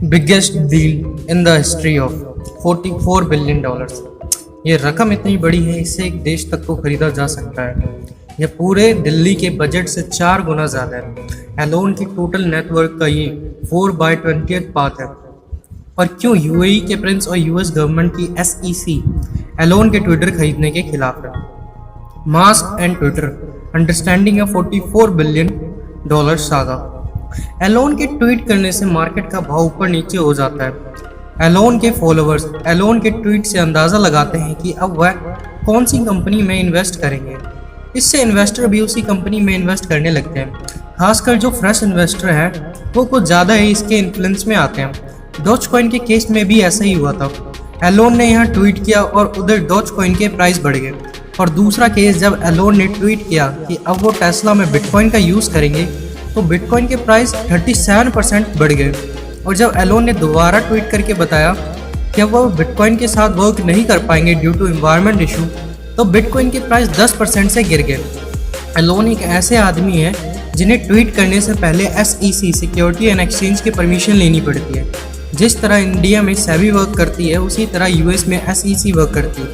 Biggest deal in the history of $44 billion. ये रकम इतनी बड़ी है, इससे एक देश तक को खरीदा जा सकता है। यह पूरे दिल्ली के बजट से 4 गुना ज़्यादा है। एलोन की टोटल नेटवर्क का ये 4/20 पार्ट है। पर क्यों यूएई के प्रिंस और यूएस गवर्नमेंट की SEC एलोन के ट्विटर खरीदने के खिलाफ है? Musk and Twitter understanding a $44 billion saga. Elon के ट्वीट करने से मार्केट का भाव ऊपर नीचे हो जाता है। एलोन के फॉलोअर्स एलोन के ट्वीट से अंदाज़ा लगाते हैं कि अब वह कौन सी कंपनी में इन्वेस्ट करेंगे। इससे इन्वेस्टर भी उसी कंपनी में इन्वेस्ट करने लगते हैं। खासकर जो फ्रेश इन्वेस्टर हैं वो कुछ ज़्यादा ही इसके इन्फ्लुएंस में आते हैं। डॉजकॉइन के केस में भी ऐसा ही हुआ था। एलोन ने यहाँ ट्वीट किया और उधर डॉजकॉइन के प्राइस बढ़ गए। और दूसरा केस जब एलोन ने ट्वीट किया कि अब वो टेस्ला में बिटकॉइन का यूज़ करेंगे तो बिटकॉइन के प्राइस 37% बढ़ गए। और जब एलोन ने दोबारा ट्वीट करके बताया कि अब वो बिटकॉइन के साथ वर्क नहीं कर पाएंगे ड्यू टू एनवायरनमेंट इशू, तो बिटकॉइन के प्राइस 10% से गिर गए। एलोन एक ऐसे आदमी है जिन्हें ट्वीट करने से पहले SEC सिक्योरिटी एंड एक्सचेंज की परमिशन लेनी पड़ती है। जिस तरह इंडिया में सेबी वर्क करती है उसी तरह US में SEC वर्क करती है।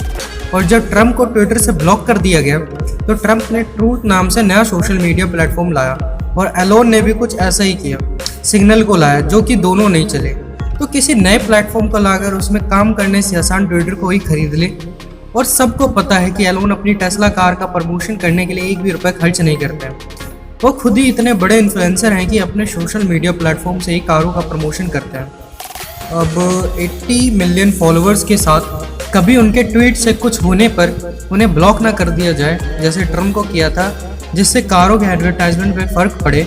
और जब ट्रंप को ट्विटर से ब्लॉक कर दिया गया तो ट्रंप ने ट्रूथ नाम से नया सोशल मीडिया प्लेटफॉर्म लाया और एलोन ने भी कुछ ऐसा ही किया, सिग्नल को लाया, जो कि दोनों नहीं चले। तो किसी नए प्लेटफॉर्म को लाकर उसमें काम करने से आसान ट्विटर को ही खरीद ले। और सबको पता है कि एलोन अपनी टेस्ला कार का प्रमोशन करने के लिए एक भी रुपये खर्च नहीं करते हैं। वो खुद ही इतने बड़े इन्फ्लुएंसर हैं कि अपने सोशल मीडिया प्लेटफॉर्म से ही कारों का प्रमोशन करते हैं। अब 80 मिलियन फॉलोअर्स के साथ कभी उनके ट्वीट से कुछ होने पर उन्हें ब्लॉक ना कर दिया जाए जैसे ट्रम्प को किया था, जिससे कारों के एडवर्टाइजमेंट पे फ़र्क पड़े,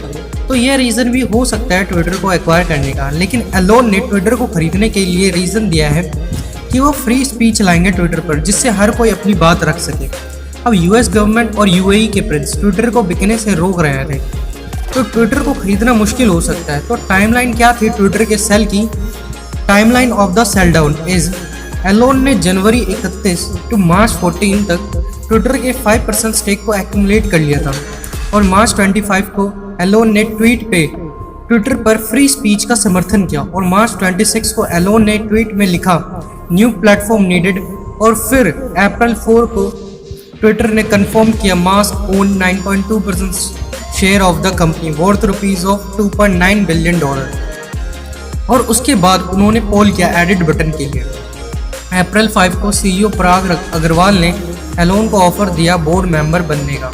तो यह रीज़न भी हो सकता है ट्विटर को एक्वायर करने का। लेकिन एलोन ने ट्विटर को खरीदने के लिए रीज़न दिया है कि वो फ्री स्पीच लाएंगे ट्विटर पर, जिससे हर कोई अपनी बात रख सके। अब US गवर्नमेंट और UAE के प्रिंस ट्विटर को बिकने से रोक रहे थे, तो ट्विटर को खरीदना मुश्किल हो सकता है। तो टाइमलाइन क्या थी ट्विटर के सेल की? Timeline of the sale down is Elon ने जनवरी 31 टू मार्च 14 तक ट्विटर के 5% स्टेक को एक्यूमुलेट कर लिया था। और मार्च 25 को एलोन ने ट्विटर पर फ्री स्पीच का समर्थन किया। और मार्च 26 को एलोन ने ट्वीट में लिखा न्यू प्लेटफॉर्म नीडेड। और फिर अप्रैल 4 को ट्विटर ने कंफर्म किया mask own 9.2% share of the company worth $2.9 billion. और उसके बाद उन्होंने पोल किया एडिट बटन के लिए। अप्रैल 5 को CEO पराग अग्रवाल ने एलोन को ऑफर दिया बोर्ड मेंबर बनने का।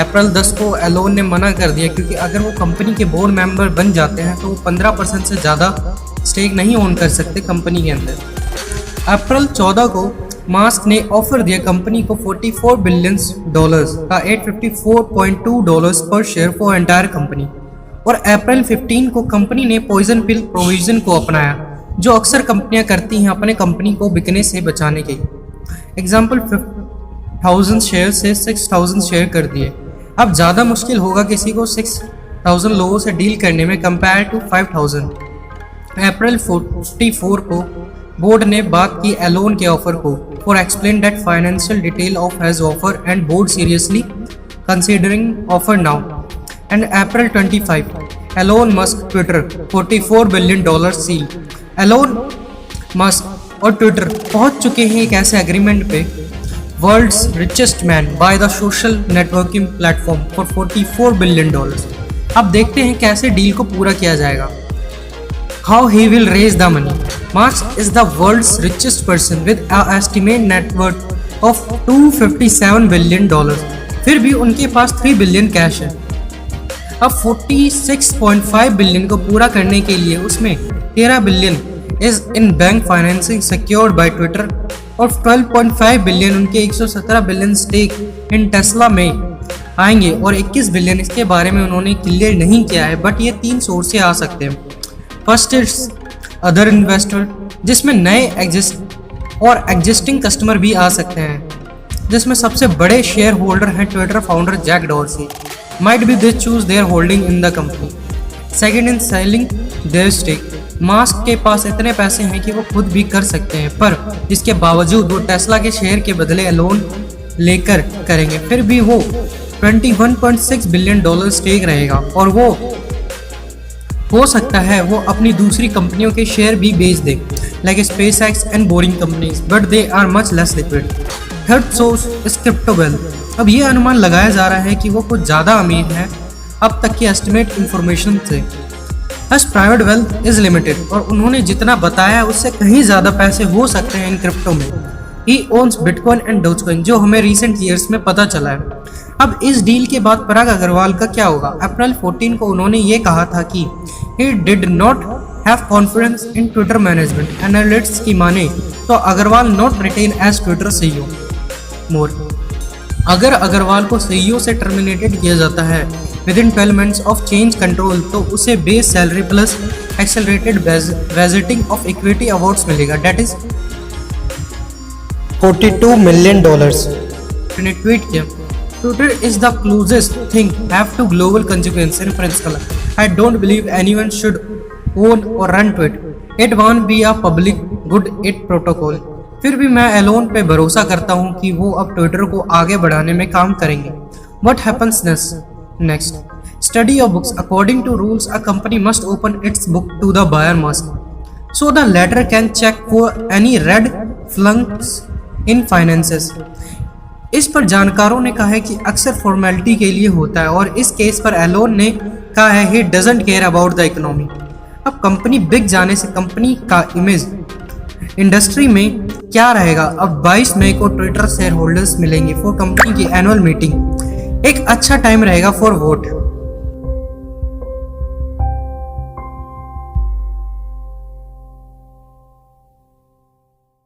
अप्रैल 10 को एलोन ने मना कर दिया, क्योंकि अगर वो कंपनी के बोर्ड मेंबर बन जाते हैं तो वो 15% से ज़्यादा स्टेक नहीं ओन कर सकते कंपनी के अंदर। अप्रैल 14 को मास्क ने ऑफर दिया कंपनी को $44 बिलियन का $854.2 पर शेयर फॉर एंटायर कंपनी। और अप्रैल 15 को कंपनी ने पॉइजन पिल प्रोविजन को अपनाया, जो अक्सर कंपनियां करती हैं अपने कंपनी को बिकने से बचाने के लिए। एग्जाम्पल 1000 शेयर से 6000 शेयर कर दिए। अब ज़्यादा मुश्किल होगा किसी को 6000 लोगों से डील करने में कंपेयर टू 5000। अप्रैल 44 को बोर्ड ने बात की एलोन के ऑफर को for explain that financial detail of has offer and board seriously considering offer now. And April 25 Elon Musk Twitter $44 billion seal. Elon Musk और ट्विटर पहुंच चुके हैं एक ऐसे एग्रीमेंट पे world's richest man buy the social networking platform for $44 billion. अब देखते हैं कैसे डील को पूरा किया जाएगा। How he will raise the money. Musk is the world's richest person with a estimate net worth of $257 billion. फिर भी उनके पास 3 बिलियन कैश है। अब 46.5 बिलियन को पूरा करने के लिए उसमें 13 billion is in bank financing secured by Twitter और 12.5 बिलियन उनके 117 बिलियन स्टेक इन टेस्ला में आएंगे। और 21 बिलियन इसके बारे में उन्होंने क्लियर नहीं किया है, बट ये 3 सोर्स से आ सकते हैं। फर्स्ट इज अदर इन्वेस्टर, जिसमें नए एग्जिस्टिंग कस्टमर भी आ सकते हैं, जिसमें सबसे बड़े शेयर होल्डर हैं Twitter founder Jack Dorsey. Might be they choose their holding in the company. Second in selling their stake. Mask के पास इतने पैसे हैं कि वो खुद भी कर सकते हैं, पर इसके बावजूद वो टेस्ला के शेयर के बदले लोन लेकर करेंगे। फिर भी वो $21.6 बिलियन स्टेक रहेगा और वो हो सकता है वो अपनी दूसरी कंपनियों के शेयर भी बेच दे, like SpaceX and boring companies, but they are much less liquid. Third source is crypto wealth. अब ये अनुमान लगाया जा रहा है कि वो कुछ ज़्यादा अमीर है अब तक की एस्टिमेट इंफॉर्मेशन से। बस प्राइवेट वेल्थ इज लिमिटेड, और उन्होंने जितना बताया उससे कहीं ज़्यादा पैसे हो सकते हैं इन क्रिप्टो में। ही ओन्स बिटकॉइन एंड डोजकॉइन, जो हमें रिसेंट ईयर्स में पता चला है। अब इस डील के बाद पराग अग्रवाल का क्या होगा? अप्रैल 14 को उन्होंने ये कहा था कि he did not have confidence in Twitter management. Analysts की माने तो Agarwal not retain as Twitter CEO more. अगर अग्रवाल को CEO से टर्मिनेटेड किया जाता है within 12 months of change control, तो उसे base salary plus accelerated vesting of equity awards मिलेगा, डेट इज $42 मिलियन। मैंने ट्वीट किया, Twitter is the closest thing have to global consequence in principle. I don't believe anyone should own or run Twitter. It won't be a public good it protocol. फिर भी मैं Elon पे भरोसा करता हूँ कि वो अब ट्विटर को आगे बढ़ाने में काम करेंगे। What happens next? Study of books. According to rules, a company must open its book to the buyer must, so the latter can check for any red flags in finances. इस पर जानकारों ने कहा है कि अक्सर फॉर्मेलिटी के लिए होता है, और इस केस पर एलोन ने कहा है he doesn't care about the economy. अब कंपनी बिक जाने से कंपनी का इमेज इंडस्ट्री में क्या रहेगा? अब 22 मई को ट्विटर शेयर होल्डर्स मिलेंगे फॉर कंपनी की एनुअल मीटिंग। एक अच्छा टाइम रहेगा फॉर वोट।